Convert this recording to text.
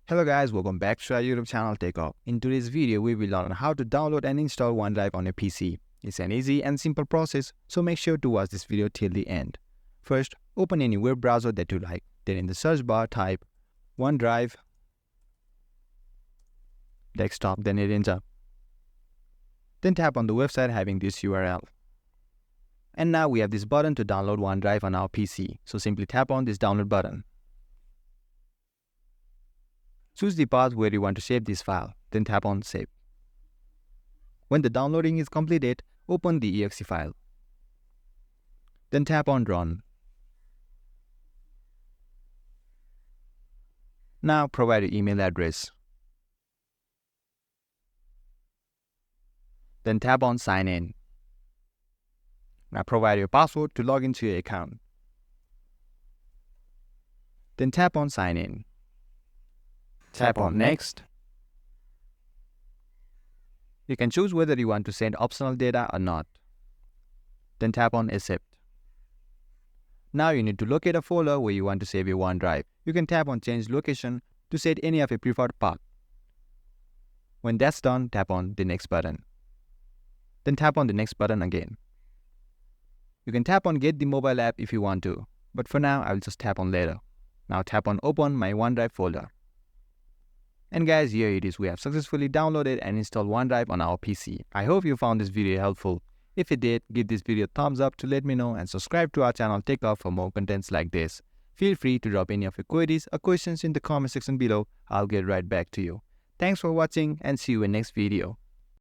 Hello guys, welcome back to our YouTube channel TechUp. In today's video, we will learn how to download and install OneDrive on a PC. It's an easy and simple process, so make sure to watch this video till the end. First, open any web browser that you like. Then in the search bar, type OneDrive desktop, then hit enter. Then tap on the website having this URL. And now we have this button to download OneDrive on our PC. So simply tap on this download button. Choose the path where you want to save this file, then tap on Save. When the downloading is completed, open the exe file. Then tap on Run. Now provide your email address. Then tap on Sign In. Now provide your password to log into your account. Then tap on Sign In. Tap on Next. You can choose whether you want to send optional data or not. Then tap on Accept. Now you need to locate a folder where you want to save your OneDrive. You can tap on Change Location to set any of your preferred path. When that's done, tap on the Next button. Then tap on the Next button again. You can tap on Get the mobile app if you want to, but for now I will just tap on Later. Now tap on Open my OneDrive folder. And guys, here it is. We have successfully downloaded and installed OneDrive on our PC. I hope you found this video helpful. If you did, give this video a thumbs up to let me know and subscribe to our channel TechUp for more contents like this. Feel free to drop any of your queries or questions in the comment section below. I'll get right back to you. Thanks for watching and see you in next video.